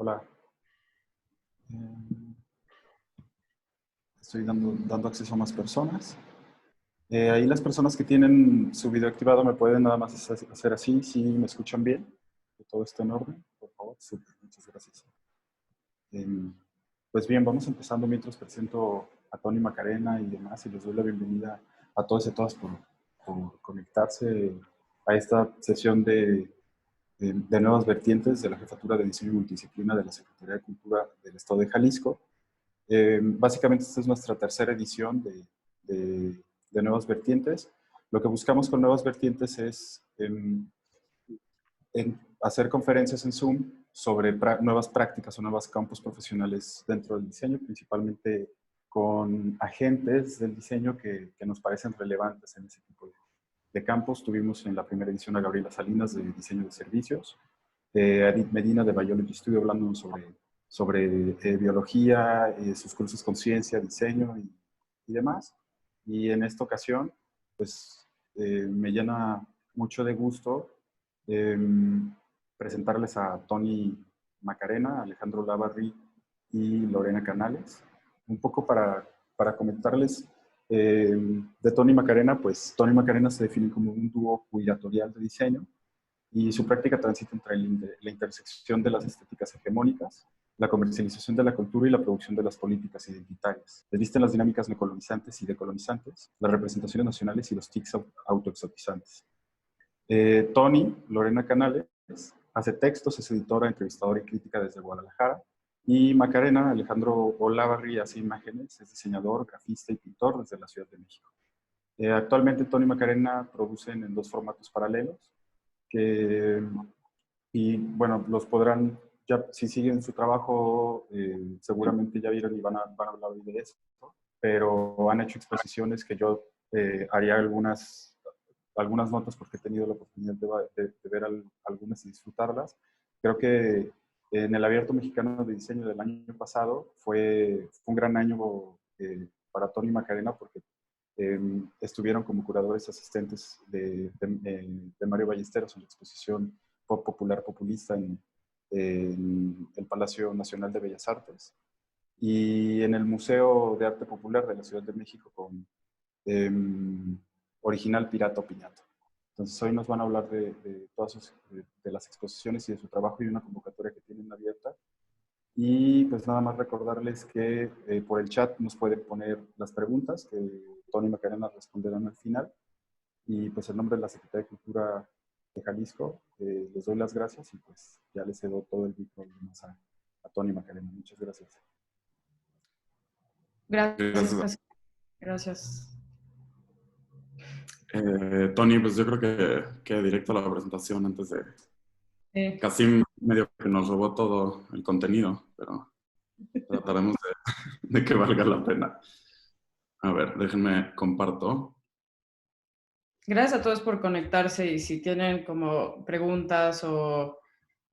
Hola. Estoy dando acceso a más personas. Ahí las personas que tienen su video activado me pueden nada más hacer así, si me escuchan bien, que todo esté en orden, por favor. Súper, muchas gracias. Pues bien, vamos empezando mientras presento a Tony Macarena y demás, y les doy la bienvenida a todos y a todas por conectarse a esta sesión de nuevas vertientes de la Jefatura de Diseño y Multidisciplina de la Secretaría de Cultura del Estado de Jalisco. Básicamente esta es nuestra tercera edición de Nuevas Vertientes. Lo que buscamos con Nuevas Vertientes es en hacer conferencias en Zoom sobre nuevas prácticas o nuevos campos profesionales dentro del diseño, principalmente con agentes del diseño que nos parecen relevantes en ese tipo de campos. Tuvimos en la primera edición a Gabriela Salinas de Diseño de Servicios, a Edith Medina de Biology Studio hablando sobre biología, sus cursos con ciencia, diseño y demás. Y en esta ocasión, pues me llena mucho de gusto presentarles a Tony Macarena, Alejandro Lavarri y Lorena Canales. Un poco para comentarles de Tony Macarena, pues Tony Macarena se define como un dúo curatorial de diseño y su práctica transita entre la intersección de las estéticas hegemónicas, la comercialización de la cultura y la producción de las políticas identitarias. Revisten las dinámicas neocolonizantes y decolonizantes, las representaciones nacionales y los tics autoexotizantes. Tony, Lorena Canales, hace textos, es editora, entrevistadora y crítica desde Guadalajara. Y Macarena, Alejandro Olavarri, hace imágenes, es diseñador, grafista y pintor desde la Ciudad de México. Actualmente Tony y Macarena producen en dos formatos paralelos, y bueno, los podrán, ya, si siguen su trabajo, seguramente ya vieron y van a hablar de eso, pero han hecho exposiciones que yo haría algunas notas porque he tenido la oportunidad de ver algunas y disfrutarlas. Creo que en el Abierto Mexicano de Diseño del año pasado fue un gran año para Tony y Macarena porque estuvieron como curadores asistentes de Mario Ballesteros en la exposición Pop Popular Populista en el Palacio Nacional de Bellas Artes y en el Museo de Arte Popular de la Ciudad de México con Original Pirata Piñata. Entonces hoy nos van a hablar de todas de las exposiciones y de su trabajo y una convocatoria que tienen abierta. Y pues nada más recordarles que por el chat nos pueden poner las preguntas que Tony y Macarena responderán al final. Y pues en nombre de la Secretaría de Cultura de Jalisco, les doy las gracias y pues ya les cedo todo el micrófono a Tony y Macarena. Muchas gracias. Gracias. Gracias. Tony, pues yo creo que directo a la presentación antes de... Casi medio que nos robó todo el contenido, pero trataremos de que valga la pena. A ver, déjenme comparto. Gracias a todos por conectarse y si tienen como preguntas o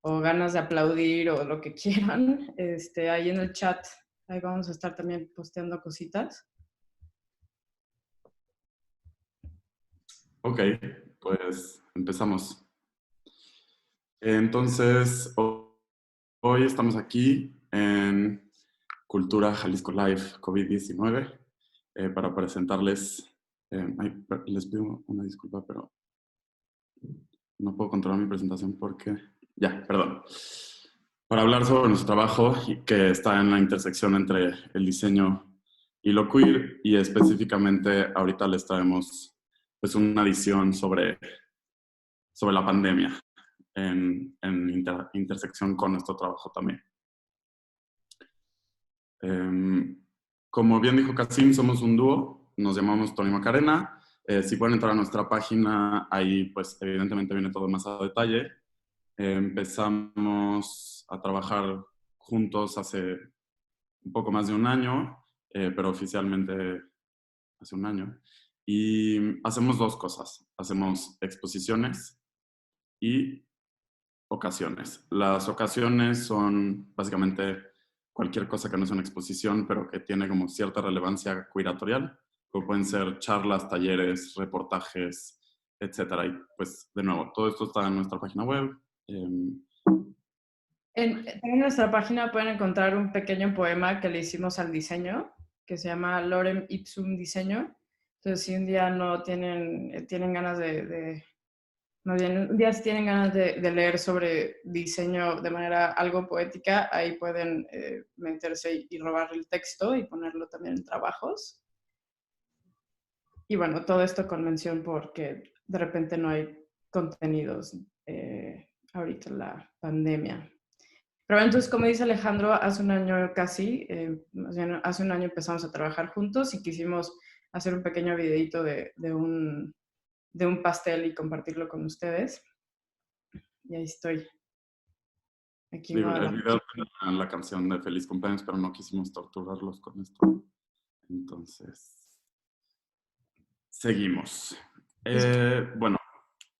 ganas de aplaudir o lo que quieran, ahí en el chat, ahí vamos a estar también posteando cositas. Ok, pues empezamos. Entonces, hoy estamos aquí en Cultura Jalisco Live COVID-19 para presentarles, les pido una disculpa, pero no puedo controlar mi presentación porque, ya, perdón. Para hablar sobre nuestro trabajo que está en la intersección entre el diseño y lo queer y específicamente ahorita les traemos pues una edición sobre la pandemia en intersección con nuestro trabajo también. Como bien dijo Casim, somos un dúo, nos llamamos Tony Macarena. Si pueden entrar a nuestra página, ahí pues evidentemente viene todo más a detalle. Empezamos a trabajar juntos hace un poco más de un año, pero oficialmente hace un año. Y hacemos dos cosas, hacemos exposiciones y ocasiones. Las ocasiones son básicamente cualquier cosa que no es una exposición, pero que tiene como cierta relevancia curatorial, como pueden ser charlas, talleres, reportajes, etc. Y pues, de nuevo, todo esto está en nuestra página web. También en nuestra página pueden encontrar un pequeño poema que le hicimos al diseño, que se llama Lorem Ipsum Diseño. Entonces, si un día no tienen ganas más bien, un día si tienen ganas de leer sobre diseño de manera algo poética, ahí pueden meterse y robar el texto y ponerlo también en trabajos. Y bueno, todo esto con mención porque de repente no hay contenidos ahorita en la pandemia. Pero entonces, como dice Alejandro, hace un año casi, más bien hace un año empezamos a trabajar juntos y quisimos hacer un pequeño videito de un pastel y compartirlo con ustedes. Y ahí estoy. Aquí Sí, el video tenía la canción de Feliz Cumpleaños, pero no quisimos torturarlos con esto. Entonces, seguimos. Bueno,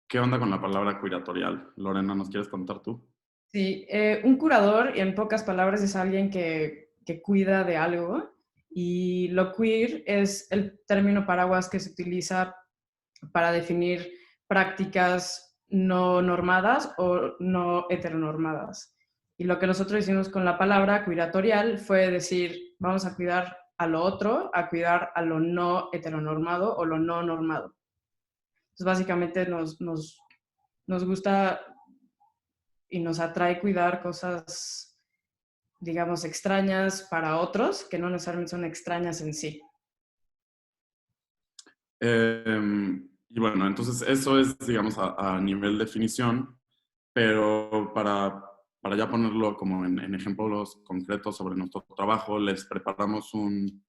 ¿qué onda con la palabra curatorial? Lorena, ¿nos quieres contar tú? Sí, un curador, en pocas palabras, es alguien que cuida de algo. Y lo queer es el término paraguas que se utiliza para definir prácticas no normadas o no heteronormadas. Y lo que nosotros hicimos con la palabra curatorial fue decir, vamos a cuidar a lo otro, a cuidar a lo no heteronormado o lo no normado. Entonces, básicamente nos gusta y nos atrae cuidar cosas, digamos, extrañas para otros, que no necesariamente son extrañas en sí. Y bueno, entonces eso es, digamos, a nivel definición, pero para ya ponerlo como en ejemplos concretos sobre nuestro trabajo, les preparamos un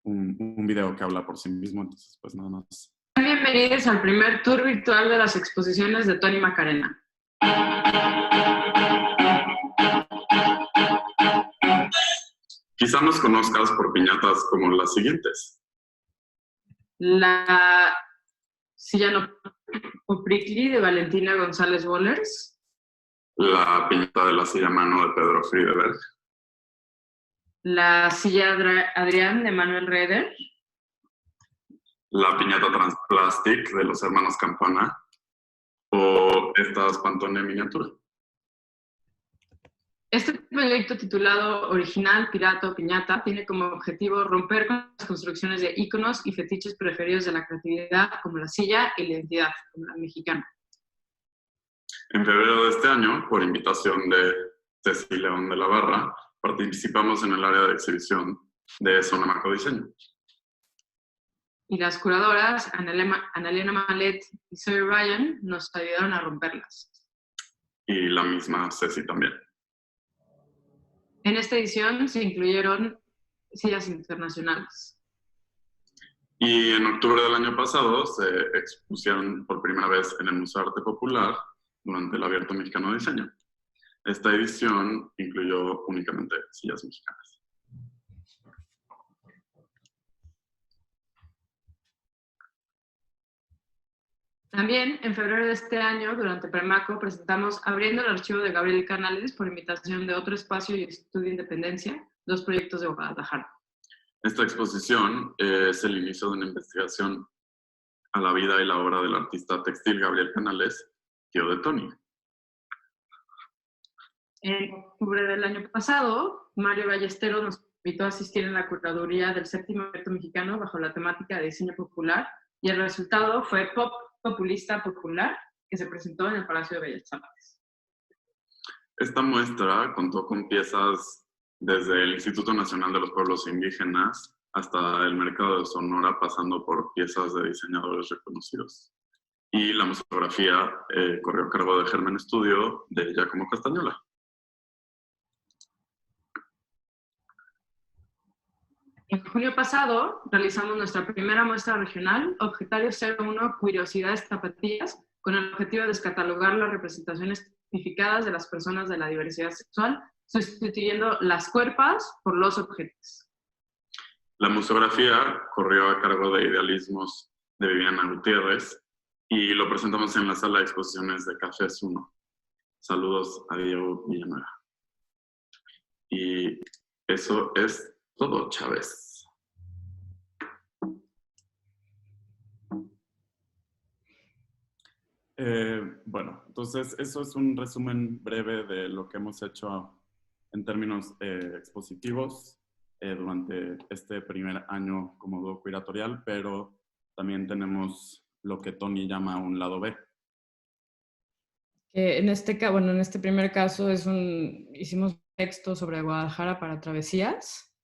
video que habla por sí mismo, entonces pues nada más. Bienvenidos al primer tour virtual de las exposiciones de Tony Macarena. Quizá nos conozcas por piñatas como las siguientes. La silla no prickly de Valentina González Bollers. La piñata de la silla mano de Pedro Friedeberg. La silla Adrián de Manuel Reder. La piñata Transplastic de los hermanos Campana. O esta Pantone miniatura. Este proyecto titulado Original, Pirata o Piñata tiene como objetivo romper con las construcciones de íconos y fetiches preferidos de la creatividad como la silla y la identidad como la mexicana. En febrero de este año, por invitación de Ceci León de la Barra, participamos en el área de exhibición de Sonamaco Diseño. Y las curadoras, Annalena Malet y Zoe Ryan, nos ayudaron a romperlas. Y la misma Ceci también. En esta edición se incluyeron sillas internacionales. Y en octubre del año pasado se expusieron por primera vez en el Museo de Arte Popular durante el Abierto Mexicano de Diseño. Esta edición incluyó únicamente sillas mexicanas. También, en febrero de este año, durante Premaco, presentamos Abriendo el archivo de Gabriel Canales por invitación de Otro Espacio y Estudio Independencia, dos proyectos de Guadalajara. Esta exposición es el inicio de una investigación a la vida y la obra del artista textil Gabriel Canales, tío de Tony. En octubre del año pasado, Mario Ballesteros nos invitó a asistir en la curaduría del séptimo evento mexicano bajo la temática de diseño popular y el resultado fue Pop Populista Popular, que se presentó en el Palacio de Bellas Artes. Esta muestra contó con piezas desde el Instituto Nacional de los Pueblos Indígenas hasta el Mercado de Sonora, pasando por piezas de diseñadores reconocidos. Y la museografía corrió a cargo de Germen Estudio de Giacomo Castañola. En junio pasado realizamos nuestra primera muestra regional, Objetario 01 Curiosidades Tapatías, con el objetivo de descatalogar las representaciones tipificadas de las personas de la diversidad sexual, sustituyendo las cuerpas por los objetos. La museografía corrió a cargo de Idealismos de Viviana Gutiérrez y lo presentamos en la sala de exposiciones de Cafés 1. Saludos a Diego Villanueva. Y eso es todo, Chávez. Bueno, entonces eso es un resumen breve de lo que hemos hecho en términos expositivos durante este primer año como dúo curatorial, pero también tenemos lo que Tony llama un lado B. En este primer caso hicimos un texto sobre Guadalajara para travesías.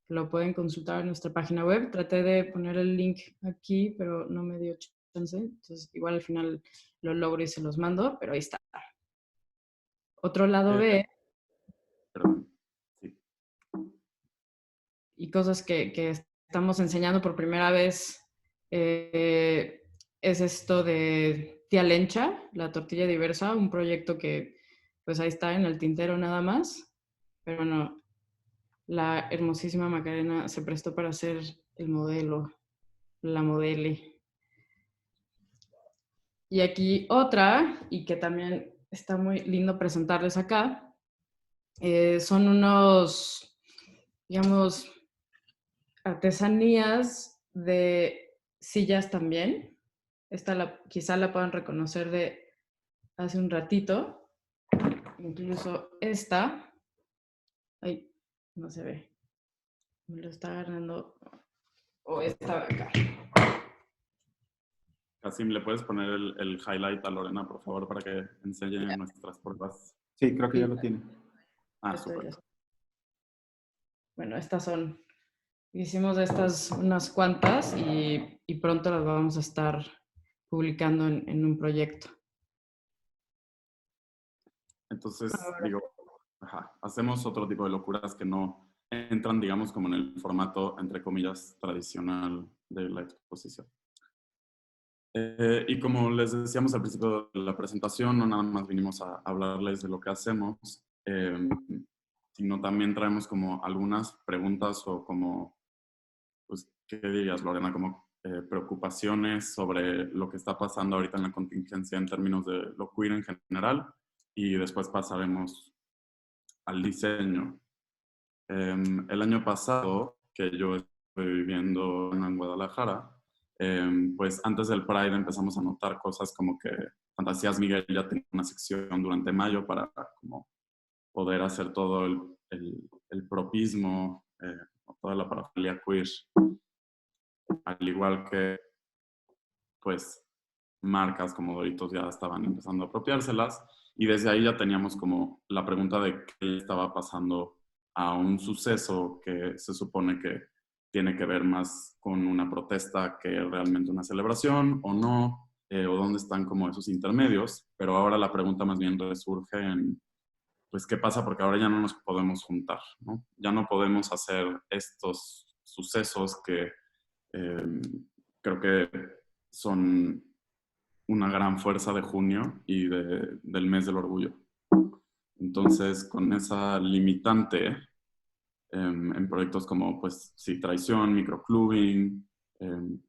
Lo pueden consultar en nuestra página web. Traté de poner el link aquí, pero no me dio chance. Entonces, igual al final lo logro y se los mando, pero ahí está. Otro lado B. Perdón. Sí. Y cosas que estamos enseñando por primera vez es esto de Tía Lencha, la tortilla diversa, un proyecto que pues ahí está en el tintero nada más. Pero bueno, la hermosísima Macarena se prestó para ser el modelo, la modele. Y aquí otra, y que también está muy lindo presentarles acá, son unos, digamos, artesanías de sillas también. Quizá la puedan reconocer de hace un ratito. Incluso esta, ay, no se ve, me lo está agarrando, o esta de acá. Kasim, ¿le puedes poner el highlight a Lorena, por favor, para que enseñe nuestras pruebas? Sí, creo que ya lo tiene. Ah, súper. Bueno, hicimos estas unas cuantas y pronto las vamos a estar publicando en un proyecto. Entonces, digo, hacemos otro tipo de locuras que no entran, digamos, como en el formato, entre comillas, tradicional de la exposición. Y como les decíamos al principio de la presentación, no nada más vinimos a hablarles de lo que hacemos, sino también traemos como algunas preguntas o como, pues, ¿qué dirías, Lorena? Como preocupaciones sobre lo que está pasando ahorita en la contingencia en términos de lo queer en general, y después pasaremos al diseño. El año pasado, que yo estoy viviendo en Guadalajara, pues antes del Pride empezamos a notar cosas como que Fantasías Miguel ya tenía una sección durante mayo para como poder hacer todo el propismo, toda la parafernalia queer, al igual que pues marcas como Doritos ya estaban empezando a apropiárselas, y desde ahí ya teníamos como la pregunta de qué estaba pasando a un suceso que se supone que tiene que ver más con una protesta que realmente una celebración o no, o dónde están como esos intermedios, pero ahora la pregunta más bien resurge en, pues, ¿qué pasa? Porque ahora ya no nos podemos juntar, ¿no? Ya no podemos hacer estos sucesos que creo que son una gran fuerza de junio y del mes del orgullo. Entonces, con esa limitante, en proyectos como, pues, sí, Traición, Microclubing,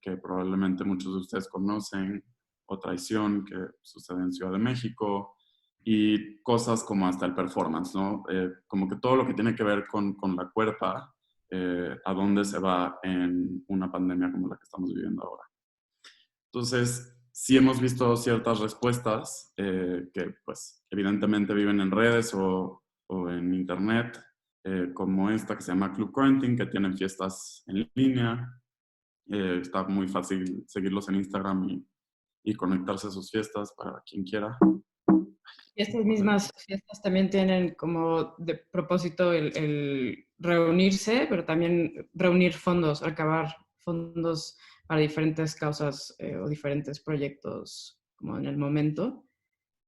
que probablemente muchos de ustedes conocen, o Traición, que sucede en Ciudad de México, y cosas como hasta el performance, ¿no? Como que todo lo que tiene que ver con la cuerpa, a dónde se va en una pandemia como la que estamos viviendo ahora. Entonces, sí hemos visto ciertas respuestas que, pues, evidentemente viven en redes o en internet, como esta que se llama Club Quarantine, que tienen fiestas en línea. Está muy fácil seguirlos en Instagram y conectarse a sus fiestas para quien quiera. Y estas mismas fiestas también tienen como de propósito el reunirse, pero también reunir fondos, recabar fondos para diferentes causas o diferentes proyectos como en el momento.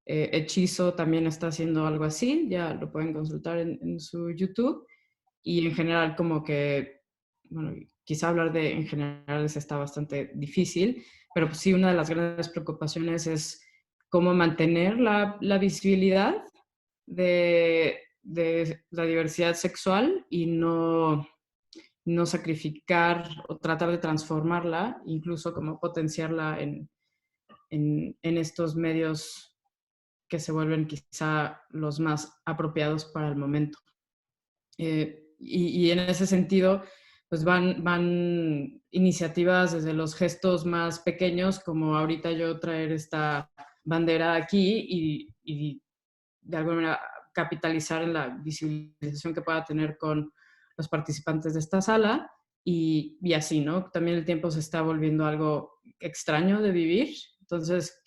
Hechizo también está haciendo algo así, ya lo pueden consultar en su YouTube. Y en general como que, bueno, quizá hablar de en general está bastante difícil, pero pues sí, una de las grandes preocupaciones es cómo mantener la visibilidad de la diversidad sexual y no sacrificar o tratar de transformarla, incluso como potenciarla en estos medios que se vuelven quizá los más apropiados para el momento. Y en ese sentido, pues van iniciativas desde los gestos más pequeños, como ahorita yo traer esta bandera aquí y de alguna manera capitalizar en la visibilización que pueda tener con los participantes de esta sala y así, ¿no? También el tiempo se está volviendo algo extraño de vivir, entonces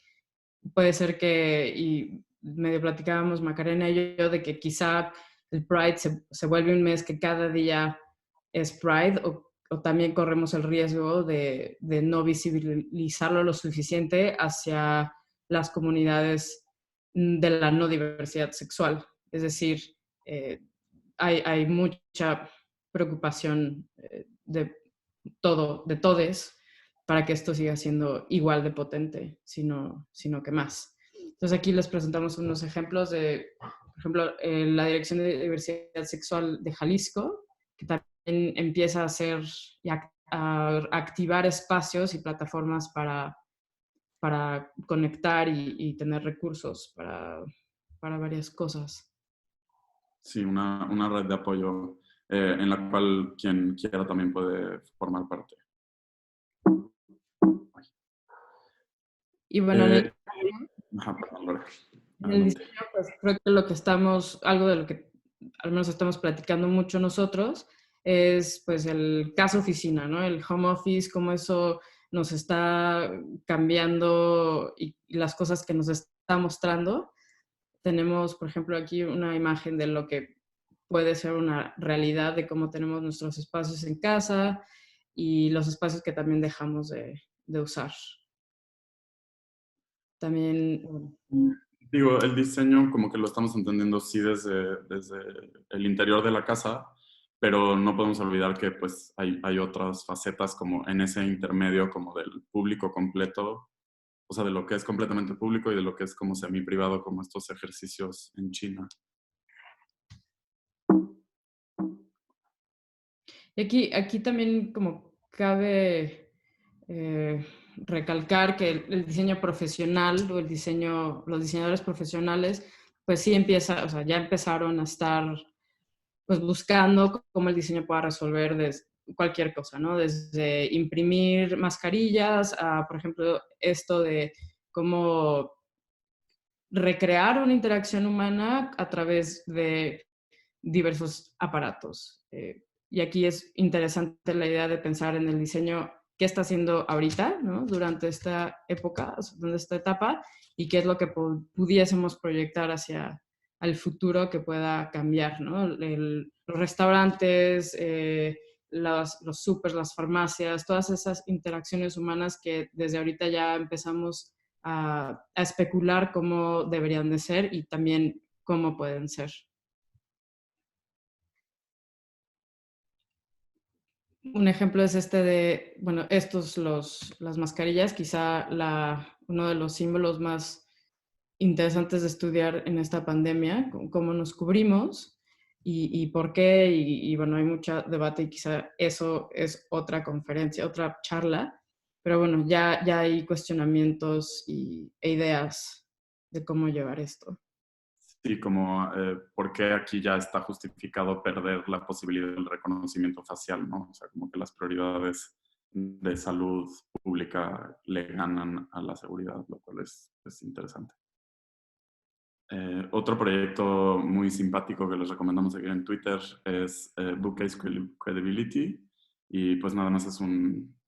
puede ser que, y medio platicábamos Macarena y yo, de que quizá el Pride se vuelve un mes que cada día es Pride o también corremos el riesgo de no visibilizarlo lo suficiente hacia las comunidades de la no diversidad sexual. Es decir, hay mucha preocupación de todes para que esto siga siendo igual de potente, sino que más. Entonces aquí les presentamos unos ejemplos de, por ejemplo, la Dirección de Diversidad Sexual de Jalisco, que también empieza a hacer y a activar espacios y plataformas para conectar y tener recursos para varias cosas. Sí, una red de apoyo en la cual quien quiera también puede formar parte. Y bueno, Perdón, Lore. en el Adelante. diseño, pues creo que lo que estamos, algo de lo que al menos estamos platicando mucho nosotros, es pues el caso oficina, ¿no? El home office, cómo eso nos está cambiando y las cosas que nos está mostrando. Tenemos, por ejemplo, aquí una imagen de lo que puede ser una realidad de cómo tenemos nuestros espacios en casa y los espacios que también dejamos de usar. También, bueno, Digo, el diseño como que lo estamos entendiendo sí desde el interior de la casa, pero no podemos olvidar que pues hay otras facetas como en ese intermedio como del público completo, o sea, de lo que es completamente público y de lo que es como semi-privado, como estos ejercicios en China. y aquí también como cabe recalcar que el diseño profesional o el diseño, los diseñadores profesionales, pues sí empieza, o sea, ya empezaron a estar pues buscando cómo el diseño pueda resolver cualquier cosa, ¿no? Desde imprimir mascarillas a, por ejemplo, esto de cómo recrear una interacción humana a través de diversos aparatos. Y aquí es interesante la idea de pensar en el diseño, qué está haciendo ahorita, ¿no? Durante esta época, durante esta etapa, y qué es lo que pudiésemos proyectar hacia el futuro que pueda cambiar, ¿no? Los restaurantes, los súper, las farmacias, todas esas interacciones humanas que desde ahorita ya empezamos a especular cómo deberían de ser y también cómo pueden ser. Un ejemplo es este de, bueno, las mascarillas, quizá uno de los símbolos más interesantes de estudiar en esta pandemia, cómo nos cubrimos y por qué, y bueno, hay mucho debate y quizá eso es otra conferencia, otra charla, pero bueno, ya hay cuestionamientos e ideas de cómo llevar esto. Sí, como por qué aquí ya está justificado perder la posibilidad del reconocimiento facial, ¿no? O sea, como que las prioridades de salud pública le ganan a la seguridad, lo cual es interesante. Otro proyecto muy simpático que les recomendamos seguir en Twitter es Bookcase Credibility, y pues nada más es un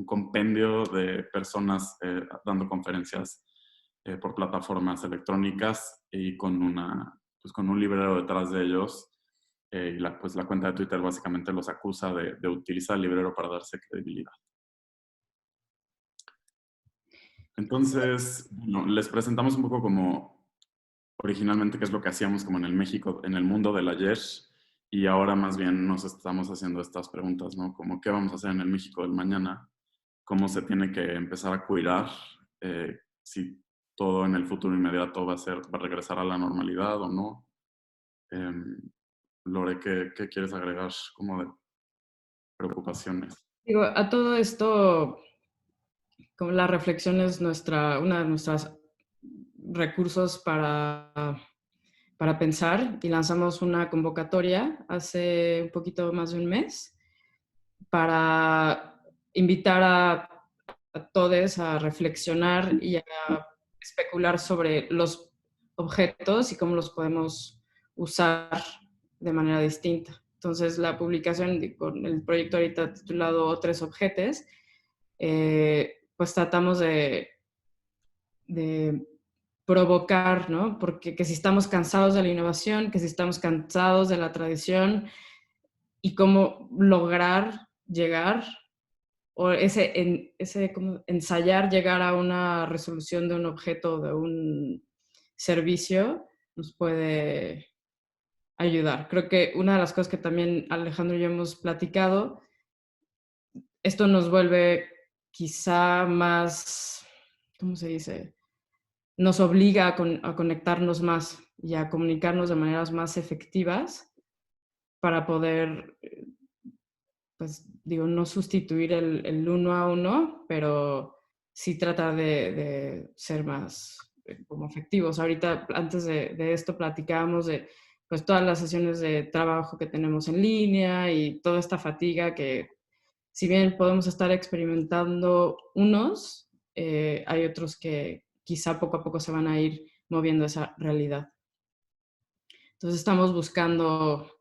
compendio de personas dando conferencias por plataformas electrónicas y con un librero detrás de ellos. Y la cuenta de Twitter básicamente los acusa de utilizar el librero para darse credibilidad. Entonces, bueno, les presentamos un poco como originalmente qué es lo que hacíamos como en el México, en el mundo del ayer, y ahora más bien nos estamos haciendo estas preguntas, ¿no? Como qué vamos a hacer en el México del mañana, cómo se tiene que empezar a cuidar, si todo en el futuro inmediato va a regresar a la normalidad o no. Lore, ¿qué quieres agregar como de preocupaciones? Digo, a todo esto, como la reflexión es una de nuestras recursos para pensar y lanzamos una convocatoria hace un poquito más de un mes para invitar a todos a reflexionar y a especular sobre los objetos y cómo los podemos usar de manera distinta. Entonces, la publicación con el proyecto ahorita titulado Tres Objetos, pues tratamos de provocar, ¿no? Porque que si estamos cansados de la innovación, que si estamos cansados de la tradición y cómo lograr llegar o como ensayar llegar a una resolución de un objeto, de un servicio, nos puede ayudar. Creo que una de las cosas que también Alejandro y yo hemos platicado, esto nos vuelve quizá más, ¿cómo se dice? Nos obliga a conectarnos más y a comunicarnos de maneras más efectivas para poder, pues digo, no sustituir el uno a uno, pero sí tratar de ser más como efectivos. Ahorita, antes de esto, platicábamos de pues todas las sesiones de trabajo que tenemos en línea y toda esta fatiga que, si bien podemos estar experimentando unos, hay otros que quizá poco a poco se van a ir moviendo esa realidad. Entonces estamos buscando,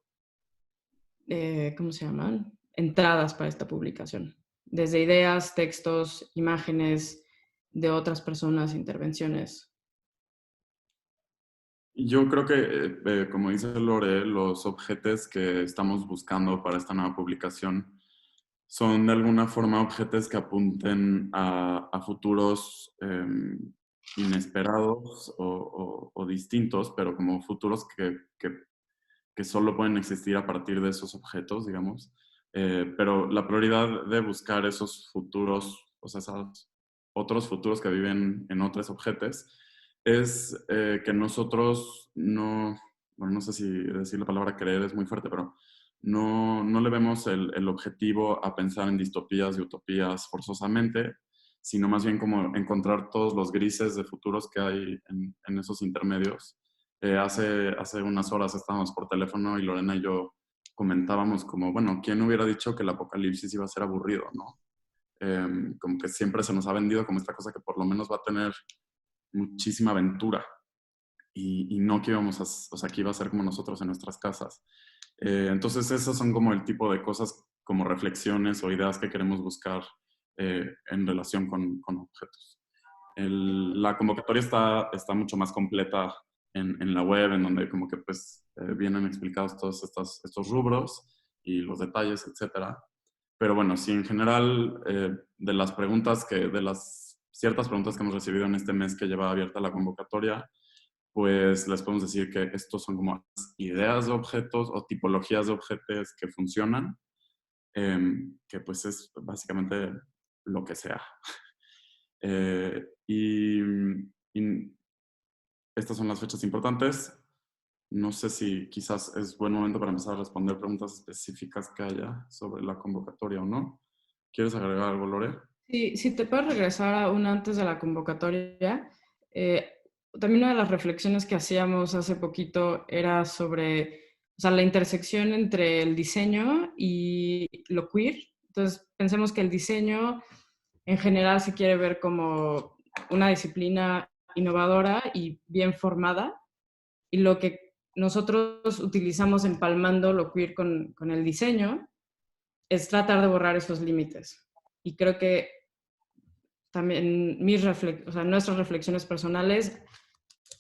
¿cómo se llaman? Entradas para esta publicación. Desde ideas, textos, imágenes de otras personas, intervenciones. Yo creo que, como dice Lore, los objetos que estamos buscando para esta nueva publicación son de alguna forma objetos que apunten a futuros inesperados o distintos, pero como futuros que solo pueden existir a partir de esos objetos, digamos. Pero la prioridad de buscar esos futuros, o sea, esos otros futuros que viven en otros objetos, es que nosotros no, bueno, no sé si decir la palabra creer es muy fuerte, pero no le vemos el objetivo a pensar en distopías y utopías forzosamente, sino más bien como encontrar todos los grises de futuros que hay en esos intermedios. Hace unas horas estábamos por teléfono y Lorena y yo comentábamos como, bueno, ¿quién hubiera dicho que el apocalipsis iba a ser aburrido, no? Como que siempre se nos ha vendido como esta cosa que por lo menos va a tener muchísima aventura y no que íbamos o sea, que iba a ser como nosotros en nuestras casas. Entonces esas son como el tipo de cosas, como reflexiones o ideas que queremos buscar en relación con objetos. La convocatoria está mucho más completa en la web, en donde como que pues vienen explicados todos estos rubros y los detalles, etcétera. Pero bueno, sí, en general, de las ciertas preguntas que hemos recibido en este mes que lleva abierta la convocatoria, pues les podemos decir que estos son como ideas de objetos o tipologías de objetos que funcionan, que pues es básicamente lo que sea. Y estas son las fechas importantes. No sé si quizás es buen momento para empezar a responder preguntas específicas que haya sobre la convocatoria o no. ¿Quieres agregar algo, Lore? Sí, si te puedes regresar a una antes de la convocatoria. También una de las reflexiones que hacíamos hace poquito era sobre, o sea, la intersección entre el diseño y lo queer. Entonces, pensemos que el diseño en general se quiere ver como una disciplina innovadora y bien formada, y lo que nosotros utilizamos empalmando lo queer con el diseño es tratar de borrar esos límites. Y creo que también o sea, nuestras reflexiones personales,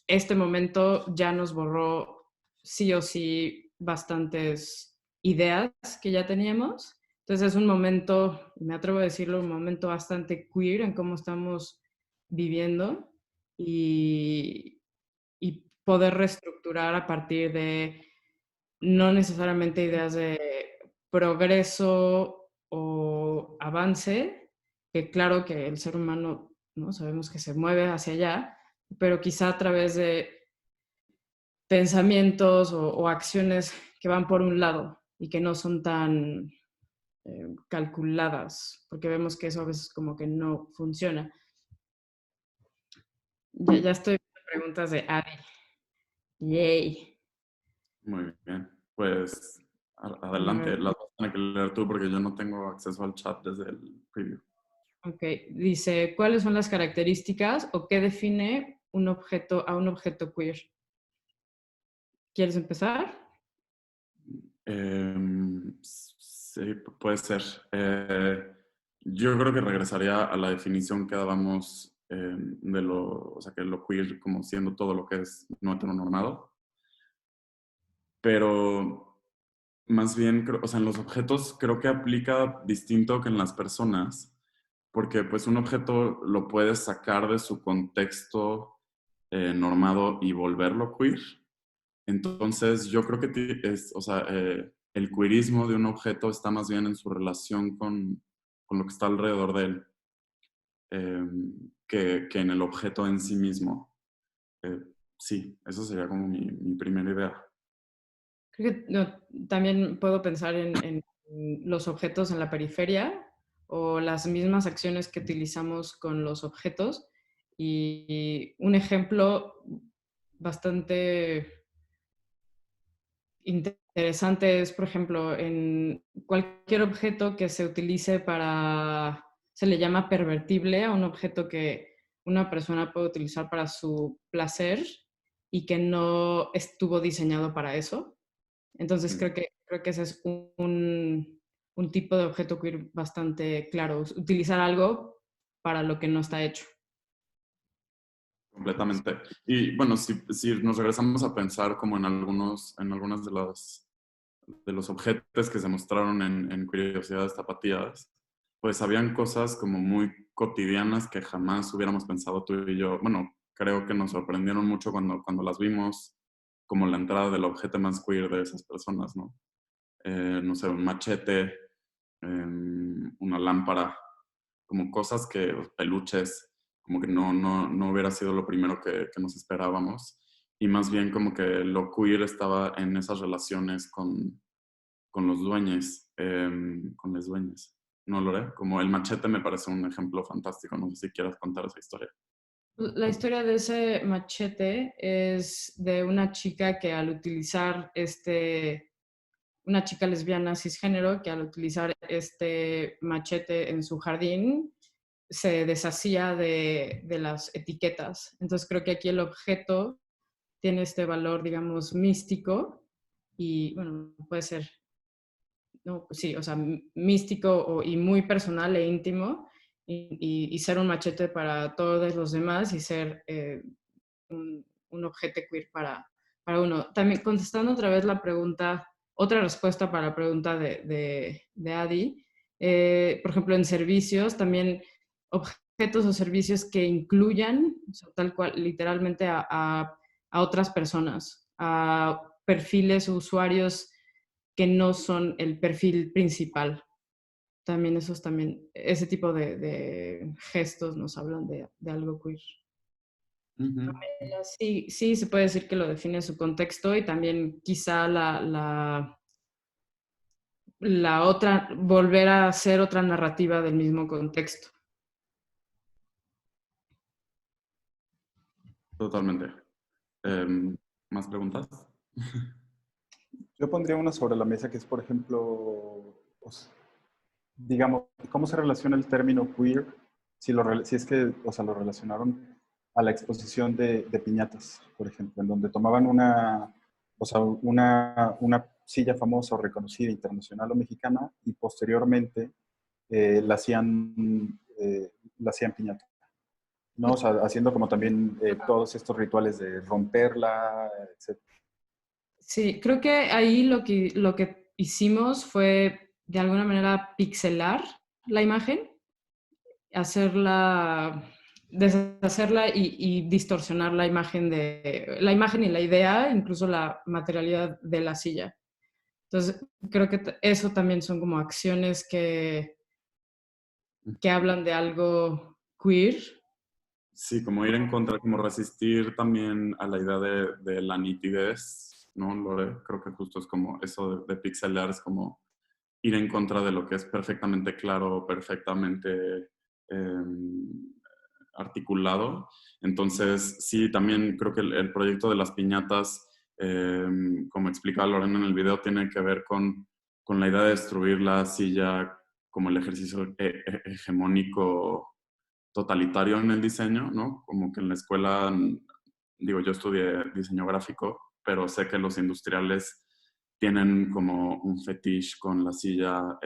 este momento ya nos borró sí o sí bastantes ideas que ya teníamos. Entonces es un momento, me atrevo a decirlo, un momento bastante queer en cómo estamos viviendo y poder reestructurar a partir de no necesariamente ideas de progreso o avance, que claro que el ser humano, ¿no? Sabemos que se mueve hacia allá, pero quizá a través de pensamientos o acciones que van por un lado y que no son tan calculadas, porque vemos que eso a veces como que no funciona. Ya estoy con preguntas de Ari. Yay. Muy bien. Pues adelante. Las vas a tener que leer tú porque yo no tengo acceso al chat desde el preview. Ok, dice, ¿cuáles son las características o qué define un objeto a un objeto queer. ¿Quieres empezar? Sí, puede ser. Yo creo que regresaría a la definición que dábamos de o sea, que lo queer como siendo todo lo que es no heteronormado. Pero más bien, o sea, en los objetos creo que aplica distinto que en las personas, porque pues un objeto lo puedes sacar de su contexto normado y volverlo queer. Entonces, yo creo que o sea, el queerismo de un objeto está más bien en su relación con lo que está alrededor de él, que en el objeto en sí mismo. Sí, eso sería como mi primera idea. Creo que también puedo pensar en los objetos en la periferia o las mismas acciones que utilizamos con los objetos. Y un ejemplo bastante interesante es, por ejemplo, en cualquier objeto que se utilice se le llama pervertible a un objeto que una persona puede utilizar para su placer y que no estuvo diseñado para eso. Entonces creo que ese es un tipo de objeto queer bastante claro, utilizar algo para lo que no está hecho. Completamente. Y bueno, si nos regresamos a pensar como en algunas de los objetos que se mostraron en Curiosidades Tapatías, pues habían cosas como muy cotidianas que jamás hubiéramos pensado tú y yo. Bueno, creo que nos sorprendieron mucho cuando las vimos, como la entrada del objeto más queer de esas personas, ¿no? No sé, un machete, una lámpara, como cosas peluches, como que no hubiera sido lo primero que nos esperábamos. Y más bien como que lo queer estaba en esas relaciones con los dueños, con los dueños. ¿No, Lore? Como el machete me parece un ejemplo fantástico. No sé si quieras contar esa historia. La historia de ese machete es de una chica que al utilizar una chica lesbiana cisgénero que al utilizar este machete en su jardín se deshacía de las etiquetas. Entonces creo que aquí el objeto tiene este valor, digamos, místico y, bueno, puede ser, no, sí, o sea, místico y muy personal e íntimo y ser un machete para todos los demás y ser un objeto queer para uno. También contestando otra vez la pregunta, otra respuesta para la pregunta de Adi, por ejemplo, en servicios, también objetos o servicios que incluyan, o sea, tal cual, literalmente a otras personas, a perfiles o usuarios que no son el perfil principal. También ese tipo de gestos nos hablan de algo queer. Uh-huh. Sí, sí, se puede decir que lo define su contexto y también quizá la otra, volver a hacer otra narrativa del mismo contexto. Totalmente. ¿Más preguntas? Yo pondría una sobre la mesa que es, por ejemplo, pues, digamos, ¿cómo se relaciona el término queer? Si es que, o sea, lo relacionaron a la exposición de piñatas, por ejemplo, en donde tomaban una silla famosa o reconocida internacional o mexicana y posteriormente la hacían piñata, ¿no? O sea, haciendo como también todos estos rituales de romperla, etc. Sí, creo que ahí lo que hicimos fue de alguna manera pixelar la imagen, deshacerla y distorsionar la imagen y la idea, incluso la materialidad de la silla. Entonces, creo que eso también son como acciones que hablan de algo queer. Sí, como ir en contra, como resistir también a la idea de la nitidez, ¿no, Lore? Creo que justo es como eso de pixelar, es como ir en contra de lo que es perfectamente claro, perfectamente articulado. Entonces, sí, también creo que el proyecto de las piñatas, como explica Lorena en el video, tiene que ver con la idea de destruir la silla como el ejercicio hegemónico totalitario en el diseño, ¿no? Como que en la escuela, digo, yo estudié diseño gráfico, pero sé que los industriales tienen como un fetiche con la silla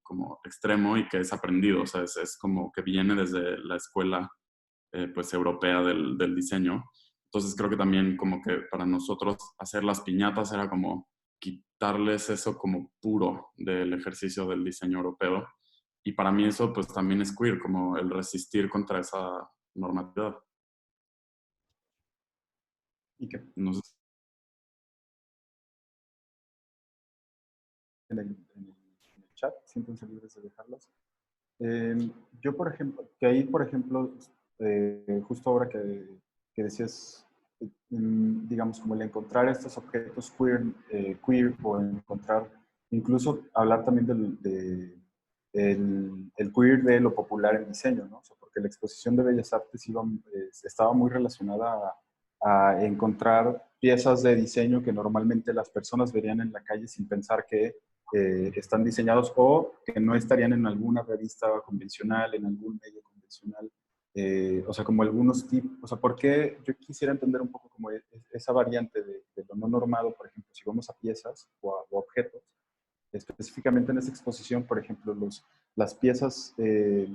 como extremo y que es aprendido, o sea, es como que viene desde la escuela pues europea del diseño. Entonces creo que también como que para nosotros hacer las piñatas era como quitarles eso como puro del ejercicio del diseño europeo. Y para mí eso pues también es queer, como el resistir contra esa normatividad. Y que No sé. en el chat, siéntense libres de dejarlas. Yo, por ejemplo, que ahí, por ejemplo, justo ahora que decías, digamos, como el encontrar estos objetos queer o encontrar, incluso hablar también el queer de lo popular en diseño, ¿no? O sea, porque la exposición de Bellas Artes estaba muy relacionada a encontrar piezas de diseño que normalmente las personas verían en la calle sin pensar que están diseñados o que no estarían en alguna revista convencional, en algún medio convencional. O sea, como algunos tipos, o sea, ¿por qué? Yo quisiera entender un poco como esa variante de lo no normado, por ejemplo, si vamos a piezas o objetos, específicamente en esta exposición, por ejemplo, las piezas de,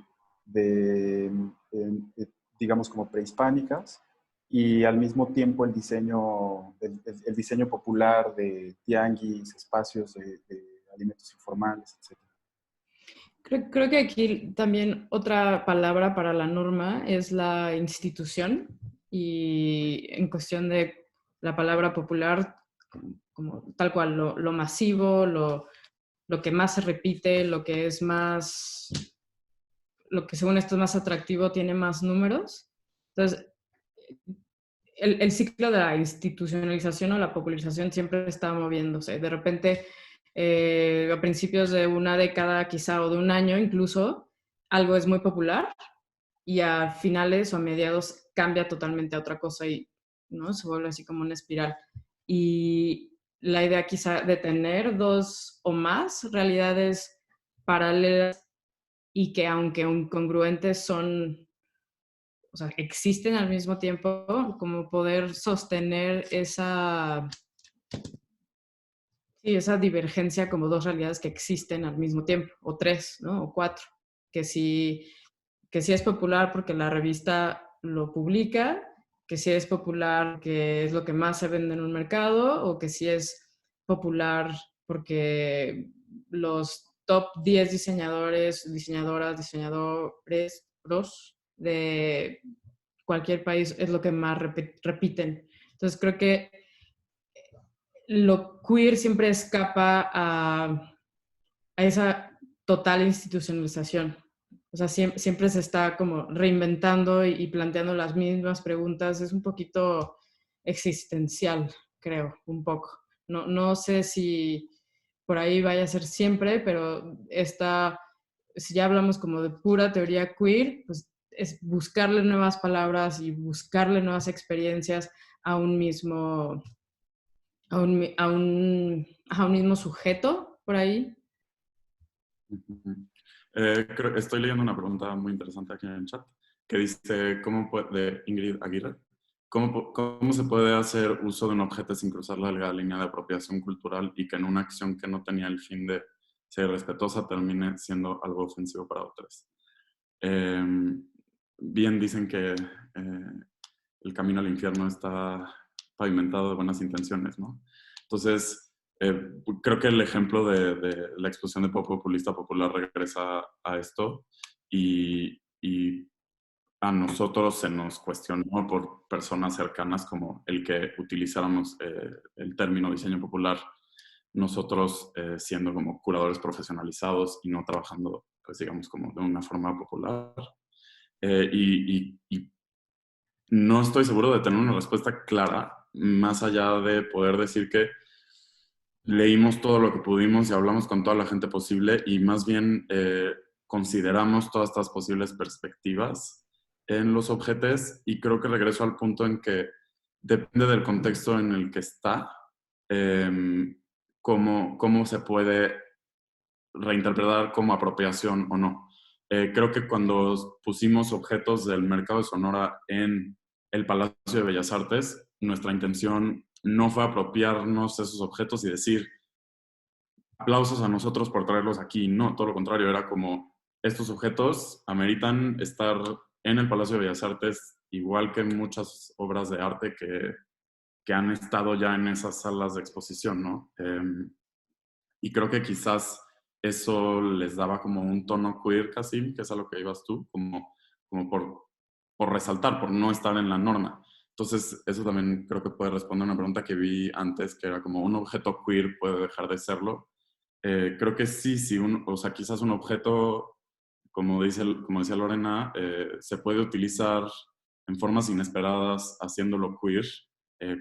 digamos, como prehispánicas, y al mismo tiempo el diseño popular de tianguis, espacios de alimentos informales, etc. Creo que aquí también otra palabra para la norma es la institución, y en cuestión de la palabra popular, como tal cual, lo masivo, lo que más se repite, lo que es más, lo que según esto es más atractivo, tiene más números. Entonces, el ciclo de la institucionalización o la popularización siempre está moviéndose. De repente, a principios de una década quizá o de un año incluso, algo es muy popular y a finales o a mediados cambia totalmente a otra cosa y, ¿no?, se vuelve así como una espiral. Y la idea quizá de tener dos o más realidades paralelas y que aunque incongruentes son, o sea, existen al mismo tiempo, como poder sostener esa divergencia como dos realidades que existen al mismo tiempo, o tres, ¿no? O cuatro, que sí, que sí es popular porque la revista lo publica, que sí es popular porque es lo que más se vende en un mercado, o que sí es popular porque los top 10 diseñadores, diseñadoras, diseñadores pros de cualquier país es lo que más repiten. Entonces creo que lo queer siempre escapa a esa total institucionalización. O sea, siempre se está como reinventando y planteando las mismas preguntas. Es un poquito existencial, creo, un poco. No sé si por ahí vaya a ser siempre, pero si ya hablamos como de pura teoría queer, pues es buscarle nuevas palabras y buscarle nuevas experiencias a un mismo, a un mismo sujeto por ahí. Estoy leyendo una pregunta muy interesante aquí en el chat que dice, de Ingrid Aguirre, ¿cómo se puede hacer uso de un objeto sin cruzar la línea de apropiación cultural y que en una acción que no tenía el fin de ser respetuosa termine siendo algo ofensivo para otros? Bien dicen que el camino al infierno está pavimentado de buenas intenciones, ¿no? Entonces, creo que el ejemplo de la exposición de pop populista popular regresa a esto y a nosotros se nos cuestionó por personas cercanas como el que utilizáramos el término diseño popular, nosotros siendo como curadores profesionalizados y no trabajando, pues digamos, como de una forma popular. Y no estoy seguro de tener una respuesta clara, más allá de poder decir que leímos todo lo que pudimos y hablamos con toda la gente posible y más bien consideramos todas estas posibles perspectivas en los objetos, y creo que regreso al punto en que depende del contexto en el que está, cómo se puede reinterpretar como apropiación o no. Creo que cuando pusimos objetos del mercado de Sonora en el Palacio de Bellas Artes, nuestra intención no fue apropiarnos esos objetos y decir aplausos a nosotros por traerlos aquí. No, todo lo contrario, era como estos objetos ameritan estar en el Palacio de Bellas Artes, igual que muchas obras de arte que han estado ya en esas salas de exposición, ¿no? Y creo que quizás eso les daba como un tono queer casi, que es a lo que ibas tú, como por resaltar, por no estar en la norma. Entonces, eso también creo que puede responder a una pregunta que vi antes, que era como un objeto queer puede dejar de serlo. Creo que sí, sí, o sea, quizás un objeto, como decía Lorena, se puede utilizar en formas inesperadas haciéndolo queer,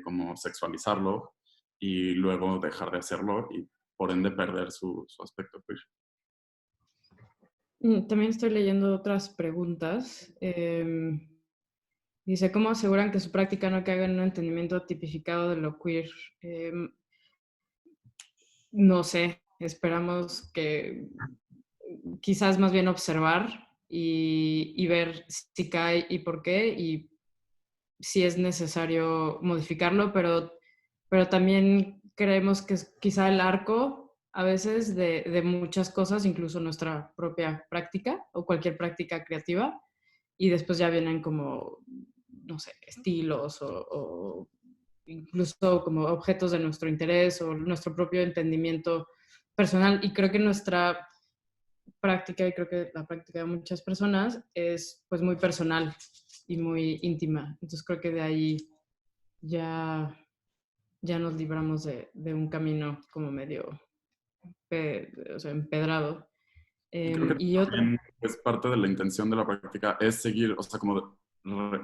como sexualizarlo y luego dejar de hacerlo y por ende perder su aspecto queer. También estoy leyendo otras preguntas. Dice, ¿cómo aseguran que su práctica no caiga en un entendimiento tipificado de lo queer? No sé, esperamos que quizás más bien observar y ver si cae y por qué y si es necesario modificarlo, pero también creemos que es quizá el arco a veces de muchas cosas, incluso nuestra propia práctica o cualquier práctica creativa, y después ya vienen como, no sé, estilos o incluso como objetos de nuestro interés o nuestro propio entendimiento personal. Y creo que nuestra práctica, y creo que la práctica de muchas personas, es pues muy personal y muy íntima. Entonces creo que de ahí ya, ya nos libramos de un camino como medio o sea, empedrado. Y creo que Y otra, también es parte de la intención de la práctica es seguir, o sea, como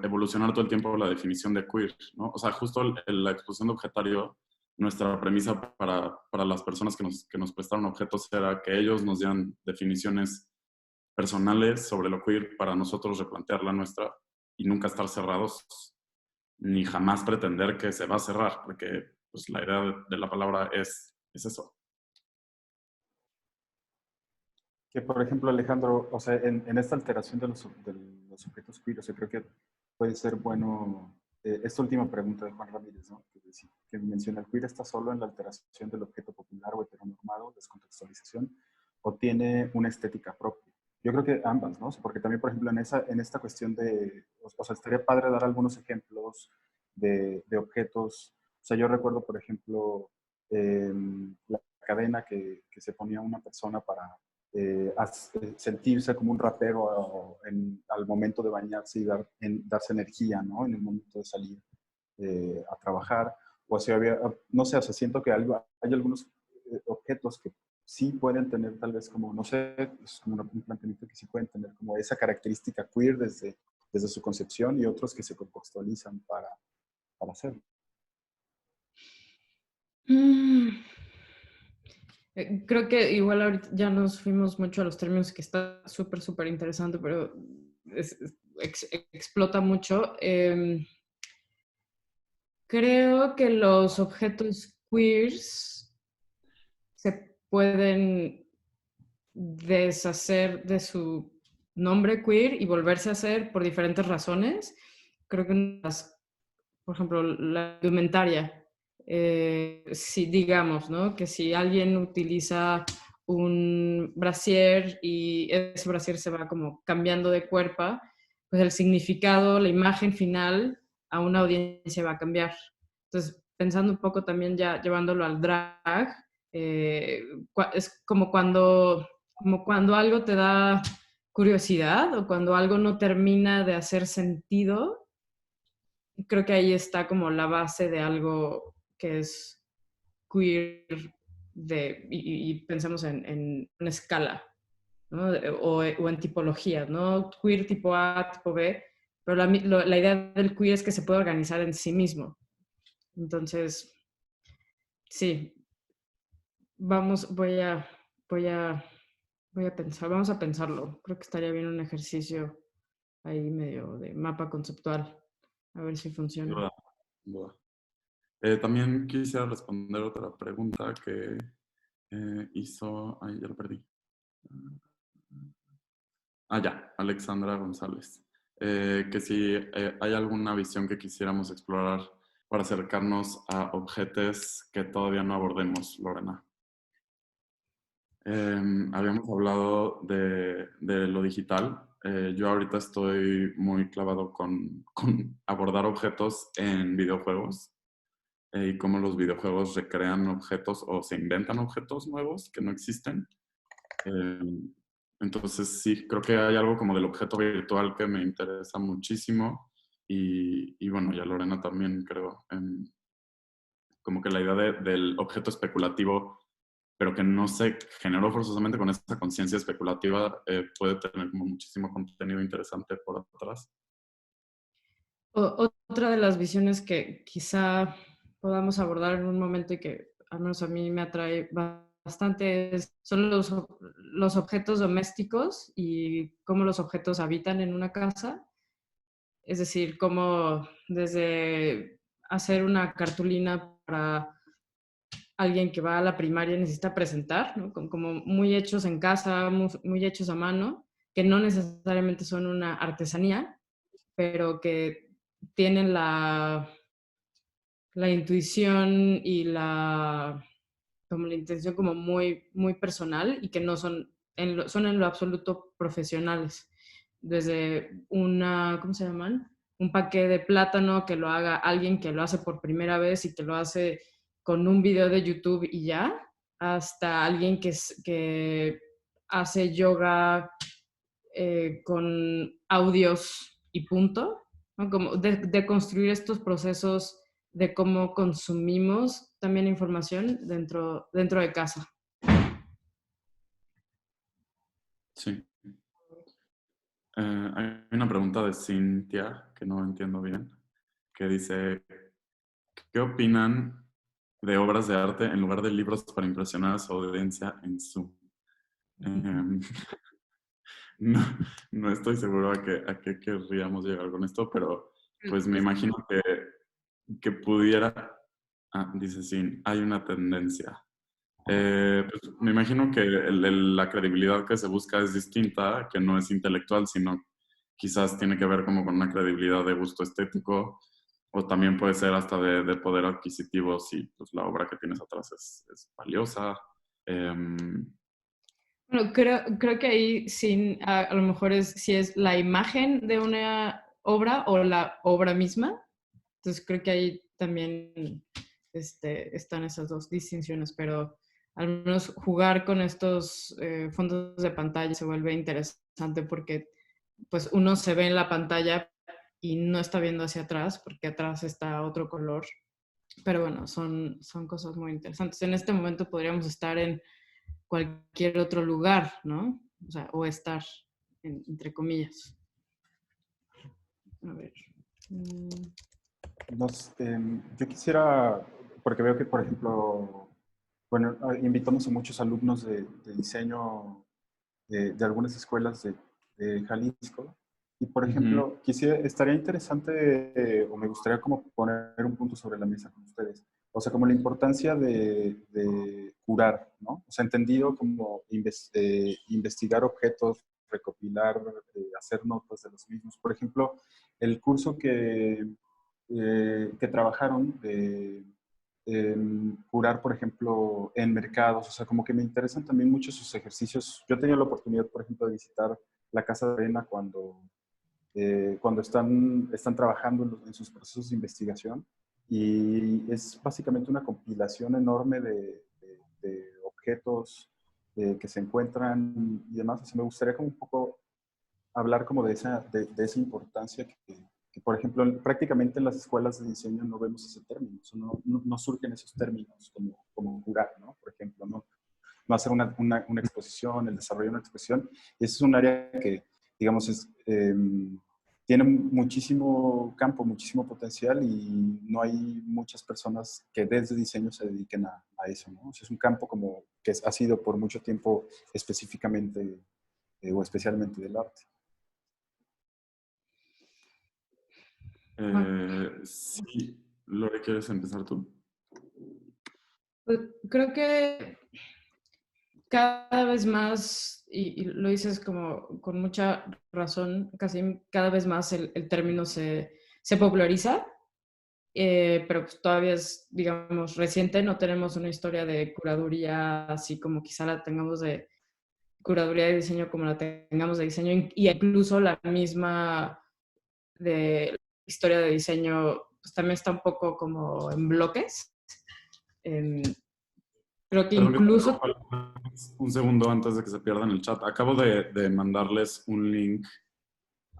evolucionar todo el tiempo la definición de queer, ¿no? O sea, justo la exposición de objetario, nuestra premisa para las personas que nos prestaron objetos era que ellos nos dieran definiciones personales sobre lo queer para nosotros replantear la nuestra y nunca estar cerrados, ni jamás pretender que se va a cerrar, porque pues, la idea de la palabra es eso. Que, por ejemplo, Alejandro, o sea, en esta alteración de los objetos queer, o sea, creo que puede ser bueno, esta última pregunta de Juan Ramírez, ¿no? Que menciona, ¿el queer está solo en la alteración del objeto popular o heteronormado, descontextualización, o tiene una estética propia? Yo creo que ambas, ¿no? Porque también, por ejemplo, en esta cuestión de, o sea, estaría padre dar algunos ejemplos de objetos. O sea, yo recuerdo, por ejemplo, la cadena que se ponía una persona para sentirse como un rapero al momento de bañarse y darse energía, ¿no? En el momento de salir a trabajar. O sea, no sé, o sea, siento que hay algunos objetos que sí pueden tener tal vez como, no sé, es como un planteamiento que sí pueden tener como esa característica queer desde su concepción y otros que se contextualizan para hacerlo. Creo que igual ahorita ya nos fuimos mucho a los términos que está súper, súper interesante, pero explota mucho. Creo que los objetos queers se pueden deshacer de su nombre queer y volverse a hacer por diferentes razones. Creo que, por ejemplo, la indumentaria, si digamos, ¿no? Que si alguien utiliza un brasier y ese brasier se va como cambiando de cuerpo, pues el significado, la imagen final a una audiencia va a cambiar. Entonces, pensando un poco también ya llevándolo al drag, es como cuando algo te da curiosidad o cuando algo no termina de hacer sentido. Creo que ahí está como la base de algo que es queer y pensemos en una escala, ¿no? O en tipologías, ¿no? Queer tipo A, tipo B, pero la idea del queer es que se puede organizar en sí mismo. Entonces, sí, voy a, voy a, voy a pensar, vamos a pensarlo. Creo que estaría bien un ejercicio ahí medio de mapa conceptual, a ver si funciona. Duda, duda. También quisiera responder otra pregunta que hizo... Ay, ya lo perdí. Ya, Alexandra González. Que si hay alguna visión que quisiéramos explorar para acercarnos a objetos que todavía no abordemos, Lorena. Habíamos hablado de lo digital. Yo ahorita estoy muy clavado con abordar objetos en videojuegos y cómo los videojuegos recrean objetos o se inventan objetos nuevos que no existen. Entonces sí, creo que hay algo como del objeto virtual que me interesa muchísimo y bueno, ya Lorena también creo, como que la idea del objeto especulativo, pero que no se generó forzosamente con esa conciencia especulativa, puede tener como muchísimo contenido interesante por atrás. Otra de las visiones que quizá podamos abordar en un momento y que al menos a mí me atrae bastante son los objetos domésticos y cómo los objetos habitan en una casa. Es decir, cómo desde hacer una cartulina para alguien que va a la primaria necesita presentar, ¿no? Como muy hechos en casa, muy hechos a mano, que no necesariamente son una artesanía, pero que tienen la intuición y como la intención como muy personal y que no son son en lo absoluto profesionales. Desde ¿cómo se llaman? Un paquete de plátano que lo haga alguien que lo hace por primera vez y que lo hace con un video de YouTube y ya, hasta alguien que hace yoga con audios y punto, ¿no? Como de construir estos procesos de cómo consumimos también información dentro de casa. Sí. Hay una pregunta de Cintia que no entiendo bien, que dice, ¿qué opinan de obras de arte en lugar de libros para impresionar a su audiencia en Zoom? Em, no, no estoy seguro a qué querríamos llegar con esto, pero pues me imagino que pudiera, dice sí, hay una tendencia. Pues, me imagino que la credibilidad que se busca es distinta, que no es intelectual, sino quizás tiene que ver como con una credibilidad de gusto estético, o también puede ser hasta de poder adquisitivo si pues, la obra que tienes atrás es valiosa. Em, Bueno, creo que ahí sí, a lo mejor si es la imagen de una obra o la obra misma. Entonces creo que ahí también están esas dos distinciones, pero al menos jugar con estos fondos de pantalla se vuelve interesante porque pues uno se ve en la pantalla y no está viendo hacia atrás porque atrás está otro color. Pero bueno, son cosas muy interesantes. En este momento podríamos estar en cualquier otro lugar, ¿no? O sea, o estar, entre comillas. A ver. Yo quisiera, porque veo que, por ejemplo, bueno, invitamos a muchos alumnos de diseño de algunas escuelas de Jalisco. Y, por ujú, ejemplo, estaría interesante o me gustaría como poner un punto sobre la mesa con ustedes. O sea, como la importancia de curar, ¿no? O sea, entendido como investigar objetos, recopilar, hacer notas de los mismos. Por ejemplo, el curso que trabajaron de curar, por ejemplo, en mercados. O sea, como que me interesan también mucho sus ejercicios. Yo he tenido la oportunidad, por ejemplo, de visitar la Casa de Arena cuando están trabajando en sus procesos de investigación. Y es básicamente una compilación enorme de objetos que se encuentran y demás. O sea, me gustaría como un poco hablar como de esa importancia que, por ejemplo, prácticamente en las escuelas de diseño no vemos ese término, no surgen esos términos como curar, ¿no? Por ejemplo, no hacer una exposición, el desarrollo de una exposición. Y ese es un área que, digamos, tiene muchísimo campo, muchísimo potencial y no hay muchas personas que desde diseño se dediquen a eso, ¿no? O sea, es un campo como que ha sido por mucho tiempo específicamente o especialmente del arte. sí, Lore, ¿quieres empezar tú? Pues creo que cada vez más, y lo dices como con mucha razón, casi cada vez más el término se populariza, pero pues todavía es, digamos, reciente, no tenemos una historia de curaduría así como quizá la tengamos de curaduría de diseño como la tengamos de diseño, y incluso la misma de historia de diseño pues también está un poco como en bloques. Em, Creo que Perdón que te incluso... interrumpa un segundo antes de que se pierdan el chat. Acabo de mandarles un link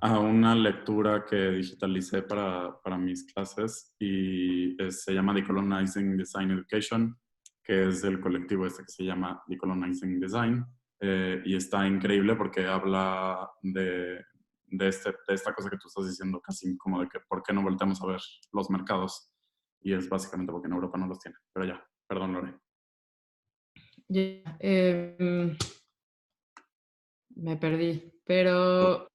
a una lectura que digitalicé para mis clases y se llama Decolonizing Design Education, que es del colectivo este que se llama Decolonizing Design. Y está increíble porque habla de esta cosa que tú estás diciendo, casi como de que por qué no volteamos a ver los mercados. Y es básicamente porque en Europa no los tiene. Pero ya, perdón, Lore. Me perdí, pero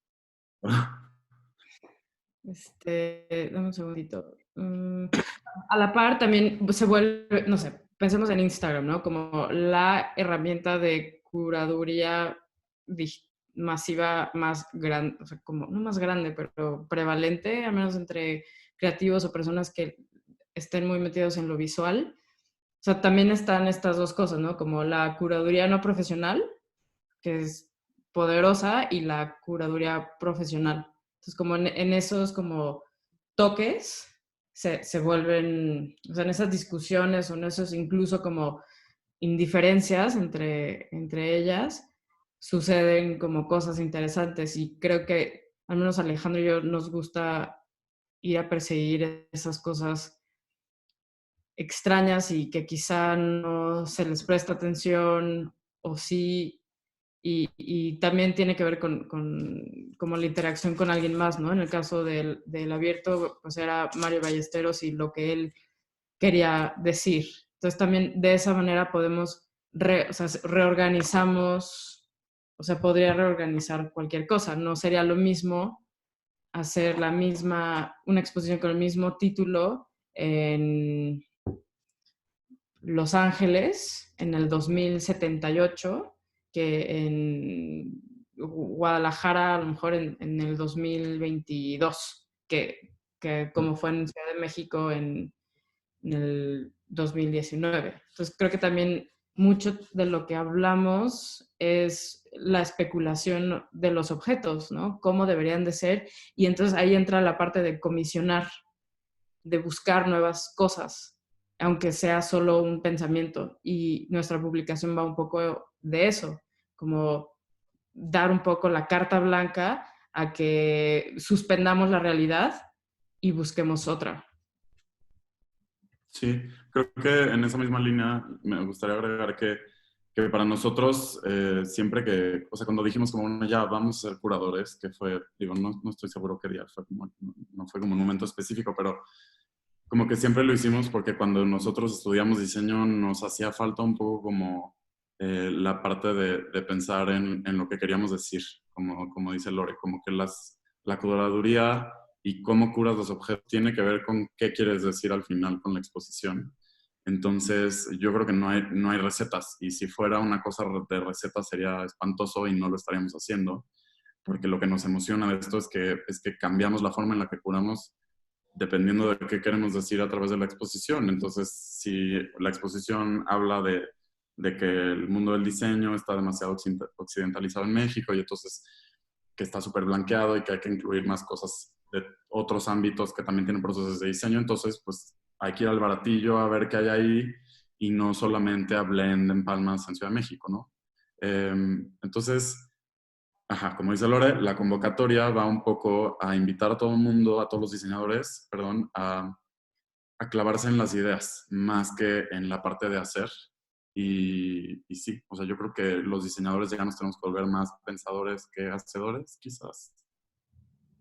dame un segundito. A la par también se vuelve, no sé, pensemos en Instagram, ¿no? Como la herramienta de curaduría masiva más grande, o sea, como no más grande, pero prevalente, al menos entre creativos o personas que estén muy metidos en lo visual. O sea, también están estas dos cosas, ¿no? Como la curaduría no profesional, que es poderosa, y la curaduría profesional. Entonces, como en esos como toques se vuelven, o sea, en esas discusiones o en esos incluso como indiferencias entre ellas, suceden como cosas interesantes, y creo que al menos Alejandro y yo nos gusta ir a perseguir esas cosas extrañas y que quizá no se les presta atención o sí, y también tiene que ver con como la interacción con alguien más, ¿no? En el caso del abierto, pues era Mario Ballesteros y lo que él quería decir. Entonces también de esa manera podemos, o sea, reorganizamos, o sea, podría reorganizar cualquier cosa. No sería lo mismo hacer una exposición con el mismo título en Los Ángeles en el 2078 que en Guadalajara a lo mejor en el 2022, que como fue en Ciudad de México en el 2019. Entonces creo que también mucho de lo que hablamos es la especulación de los objetos, ¿no? Cómo deberían de ser, y entonces ahí entra la parte de comisionar, de buscar nuevas cosas, aunque sea solo un pensamiento. Y nuestra publicación va un poco de eso, como dar un poco la carta blanca a que suspendamos la realidad y busquemos otra. Sí, creo que en esa misma línea me gustaría agregar que para nosotros, siempre que, o sea, cuando dijimos como, bueno, ya vamos a ser curadores, que fue, digo, no estoy seguro qué día, fue como, no fue como un momento específico, pero como que siempre lo hicimos porque cuando nosotros estudiamos diseño nos hacía falta un poco como la parte de pensar en lo que queríamos decir, como dice Lore, como que la curaduría y cómo curas los objetos tiene que ver con qué quieres decir al final con la exposición. Entonces, yo creo que no hay recetas, y si fuera una cosa de recetas sería espantoso y no lo estaríamos haciendo, porque lo que nos emociona de esto es que cambiamos la forma en la que curamos dependiendo de qué queremos decir a través de la exposición. Entonces, si la exposición habla de que el mundo del diseño está demasiado occidentalizado en México y entonces que está súper blanqueado y que hay que incluir más cosas de otros ámbitos que también tienen procesos de diseño, entonces pues hay que ir al baratillo a ver qué hay ahí y no solamente a Blend en Palmas en Ciudad de México, ¿no? Entonces, ajá, como dice Lore, la convocatoria va un poco a invitar a todo el mundo, a todos los diseñadores, perdón, a clavarse en las ideas más que en la parte de hacer. Y sí, o sea, yo creo que los diseñadores ya nos tenemos que volver más pensadores que hacedores, quizás.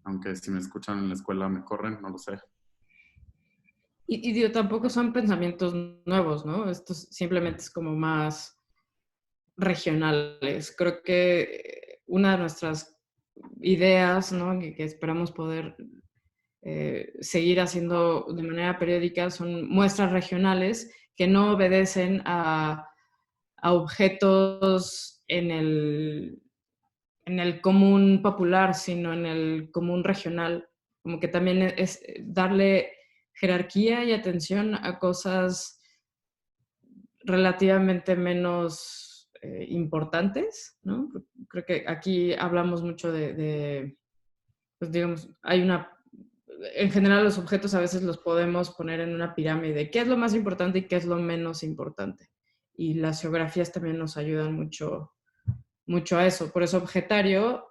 Aunque si me escuchan en la escuela me corren, no lo sé. Y digo, tampoco son pensamientos nuevos, ¿no? Esto simplemente es como más regionales. Creo que una de nuestras ideas, ¿no? que esperamos poder seguir haciendo de manera periódica son muestras regionales que no obedecen a a objetos en el común popular, sino en el común regional. Como que también es darle jerarquía y atención a cosas relativamente menos importantes, ¿no? Creo que aquí hablamos mucho pues digamos, en general los objetos a veces los podemos poner en una pirámide. ¿Qué es lo más importante y qué es lo menos importante? Y las geografías también nos ayudan mucho, mucho a eso. Por eso objetario,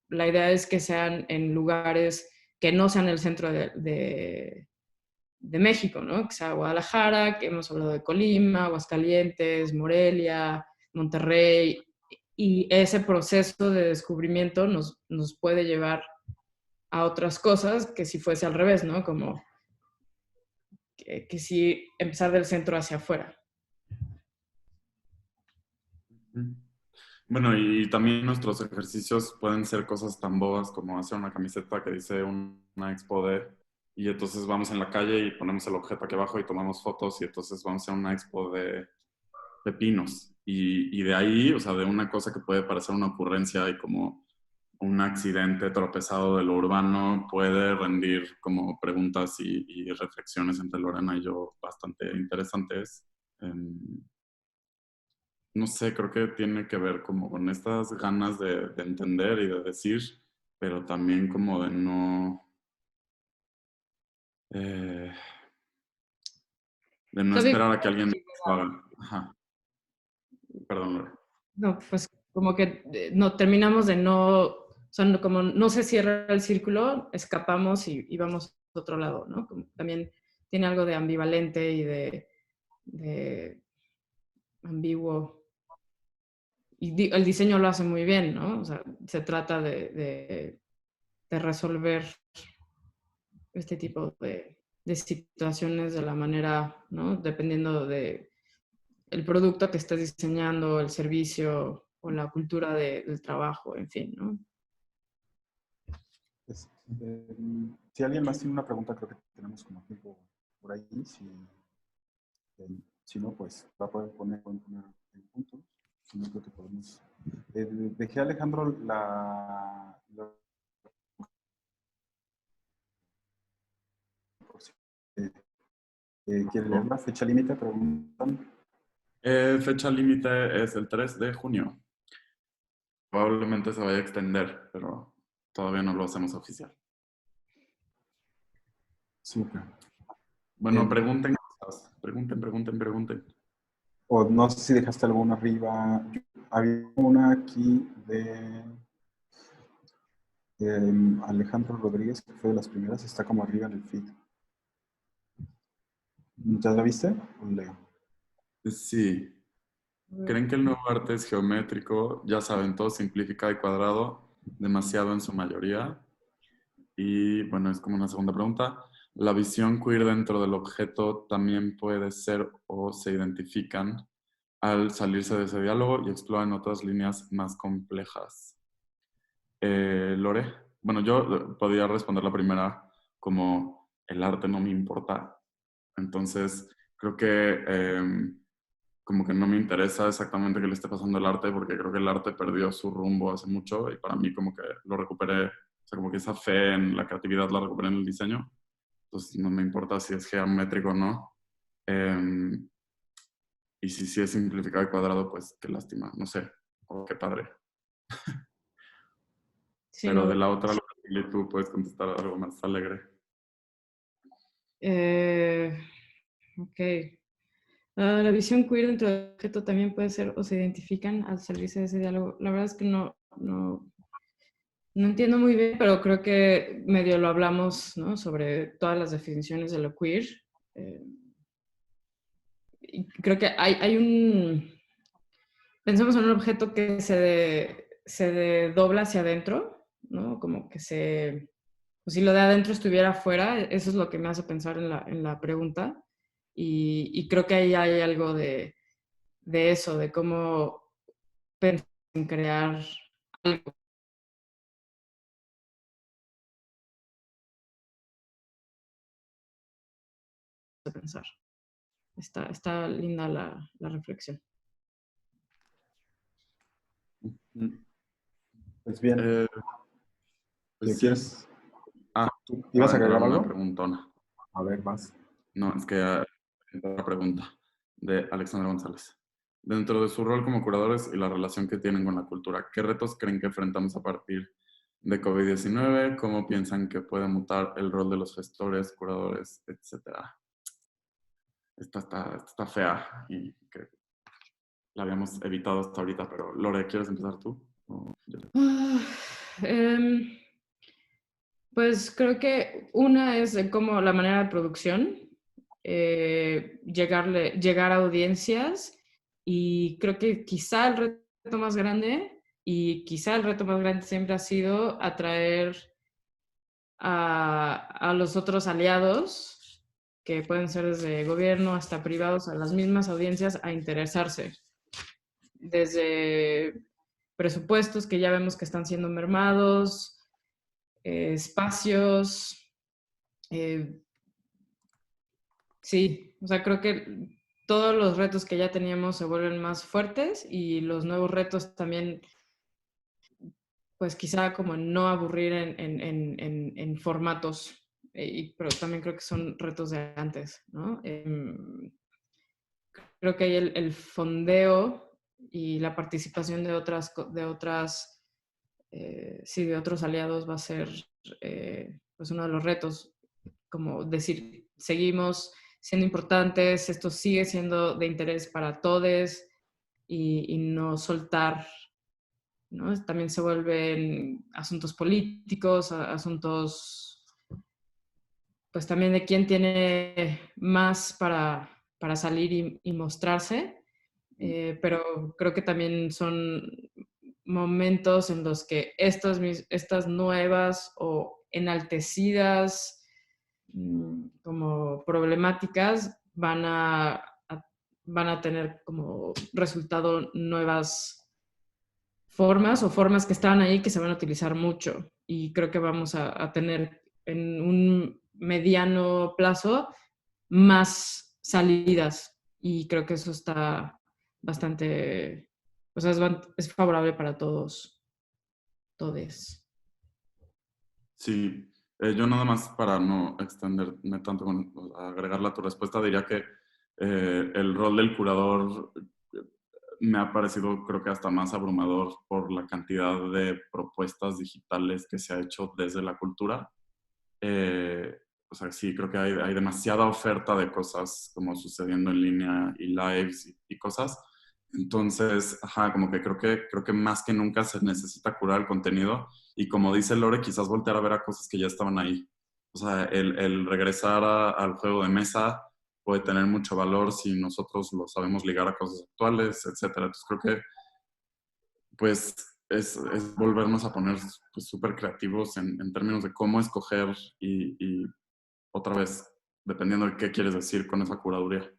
la idea es que sean en lugares que no sean el centro de México, ¿no? Que sea Guadalajara, que hemos hablado de Colima, Aguascalientes, Morelia, Monterrey, y ese proceso de descubrimiento nos puede llevar a otras cosas que si fuese al revés, ¿no? Como que si empezar del centro hacia afuera. Bueno, y también nuestros ejercicios pueden ser cosas tan bobas como hacer una camiseta que dice una expo de, y entonces vamos en la calle y ponemos el objeto aquí abajo y tomamos fotos y entonces vamos a una expo de pepinos. Y de ahí, o sea, de una cosa que puede parecer una ocurrencia y como un accidente tropezado de lo urbano, puede rendir como preguntas y reflexiones entre Lorena y yo bastante interesantes. No sé, creo que tiene que ver como con estas ganas de entender y de decir, pero también como de eh, no esperar a que alguien lo haga. Ajá. Perdón, Lore. No, pues como que no terminamos de no, o sea, como no se cierra el círculo, escapamos y vamos a otro lado, ¿no? Como también tiene algo de ambivalente y de ambiguo. Y el diseño lo hace muy bien, ¿no? O sea, se trata de resolver este tipo de situaciones de la manera, ¿no? Dependiendo de el producto que estés diseñando, el servicio o la cultura del trabajo, en fin, ¿no? Pues, si alguien más tiene una pregunta, creo que tenemos como tiempo por ahí. Si no, pues la pueden poner en punto. Si no, creo que podemos. Dejé a Alejandro ¿quiere leer la fecha límite? Preguntan. Fecha límite es el 3 de junio. Probablemente se vaya a extender, pero todavía no lo hacemos oficial. Súper. Bueno, pregunten cosas. Pregunten. O no sé si dejaste alguna arriba. Había una aquí de Alejandro Rodríguez, que fue de las primeras. Está como arriba en el feed. ¿Ya la viste? ¿O leo? Sí. ¿Creen que el nuevo arte es geométrico? Ya saben, todo simplificado y cuadrado, demasiado en su mayoría. Y bueno, es como una segunda pregunta. ¿La visión queer dentro del objeto también puede ser o se identifican al salirse de ese diálogo y exploran otras líneas más complejas? Lore, bueno, yo podría responder la primera como el arte no me importa. Entonces, creo que como que no me interesa exactamente qué le esté pasando al arte porque creo que el arte perdió su rumbo hace mucho y para mí como que lo recuperé, o sea, como que esa fe en la creatividad la recuperé en el diseño. Entonces, no me importa si es geométrico o no. Em, y si sí es simplificado y cuadrado, pues qué lástima, no sé, o qué padre. Sí, Pero de no. la otra, tú puedes contestar algo más alegre. Eh, ok. La visión queer dentro del objeto también puede ser o se identifican al salirse de ese diálogo. La verdad es que no entiendo muy bien, pero creo que medio lo hablamos, ¿no? Sobre todas las definiciones de lo queer. Eh, y creo que hay un... Pensemos en un objeto que se dobla hacia adentro, ¿no? Como que pues si lo de adentro estuviera afuera, eso es lo que me hace pensar en la pregunta. Y creo que ahí hay algo de eso, de cómo pensar en crear algo. De pensar. Está linda la reflexión. Pues bien, Eh, pues ¿qué sí. quieres? ¿Tú ibas a Acaba de agregar entrar una algo? preguntona. A ver, más. No, es que una pregunta de Alexandra González. Dentro de su rol como curadores y la relación que tienen con la cultura, ¿qué retos creen que enfrentamos a partir de COVID-19? ¿Cómo piensan que puede mutar el rol de los gestores, curadores, etcétera? Esta está fea y que la habíamos evitado hasta ahorita, pero Lore, ¿quieres empezar tú? Em, Pues creo que una es como la manera de producción, llegar a audiencias, y creo que quizá el reto más grande, siempre ha sido atraer a los otros aliados, que pueden ser desde gobierno hasta privados, a las mismas audiencias a interesarse. Desde presupuestos que ya vemos que están siendo mermados, espacios. Sí, o sea, creo que todos los retos que ya teníamos se vuelven más fuertes, y los nuevos retos también, pues quizá como no aburrir en formatos, pero también creo que son retos de antes, ¿no? Creo que hay el fondeo y la participación de de otros aliados va a ser pues uno de los retos, como decir, seguimos siendo importantes, esto sigue siendo de interés para todos, y no soltar, ¿no? También se vuelven asuntos políticos, asuntos, pues también de quién tiene más para salir y mostrarse, pero creo que también son momentos en los que estas nuevas o enaltecidas como problemáticas van a tener como resultado nuevas formas que estaban ahí, que se van a utilizar mucho, y creo que vamos a tener en un mediano plazo más salidas, y creo que eso está bastante, o sea, es favorable para todes. Sí, yo nada más para no extenderme tanto con agregarla a tu respuesta, diría que el rol del curador me ha parecido, creo que hasta más abrumador por la cantidad de propuestas digitales que se ha hecho desde la cultura. O sea, sí, creo que hay demasiada oferta de cosas como sucediendo en línea y lives y cosas. Entonces, ajá, como que creo que más que nunca se necesita curar el contenido y, como dice Lore, quizás voltear a ver a cosas que ya estaban ahí. O sea, el regresar al juego de mesa puede tener mucho valor si nosotros lo sabemos ligar a cosas actuales, etcétera. Entonces creo que pues es volvernos a poner pues, súper creativos en términos de cómo escoger y otra vez, dependiendo de qué quieres decir con esa curaduría.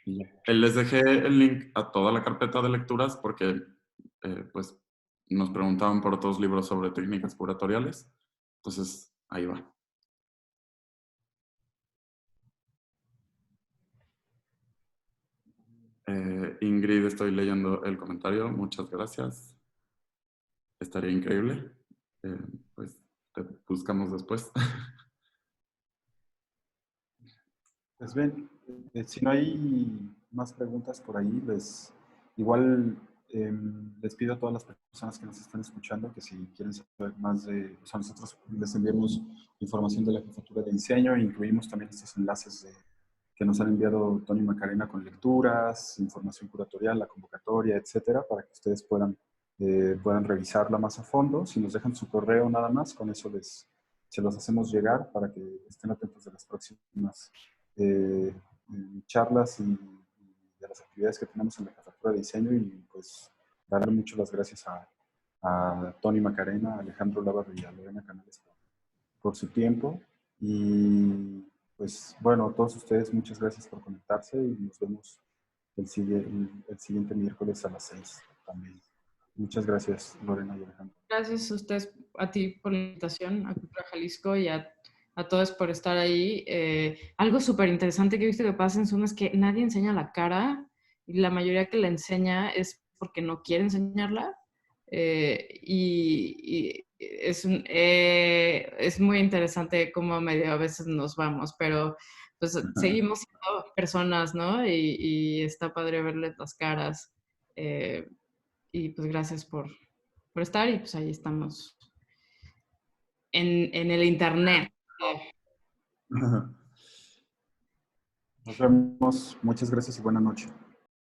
Y ya. Les dejé el link a toda la carpeta de lecturas porque pues nos preguntaban por otros libros sobre técnicas curatoriales. Entonces, ahí va. Ingrid, estoy leyendo el comentario. Muchas gracias. Estaría increíble. Pues te buscamos después. Pues bien, si no hay más preguntas por ahí, igual les pido a todas las personas que nos están escuchando que si quieren saber más o sea, nosotros les enviamos información de la jefatura de diseño e incluimos también estos enlaces que nos han enviado Tony y Macarena con lecturas, información curatorial, la convocatoria, etcétera, para que ustedes puedan revisarla más a fondo. Si nos dejan su correo nada más, con eso se los hacemos llegar para que estén atentos de las próximas eh, charlas y de las actividades que tenemos en la jefatura de diseño, y pues darle mucho las gracias a Tony Macarena, a Alejandro Lávarro y a Lorena Canales por su tiempo. Y pues bueno, a todos ustedes muchas gracias por conectarse y nos vemos el siguiente miércoles a las 6 también. Muchas gracias, Lorena y Alejandro. Gracias a ti por la invitación a Cultura Jalisco, y a todos por estar ahí. Algo súper interesante que he visto que pasa en Zoom es que nadie enseña la cara, y la mayoría que la enseña es porque no quiere enseñarla. Y es muy interesante cómo medio a veces nos vamos, pero pues seguimos siendo personas, ¿no? Y está padre verles las caras. Y pues gracias por estar y pues ahí estamos en el internet. Nos vemos. Muchas gracias y buena noche.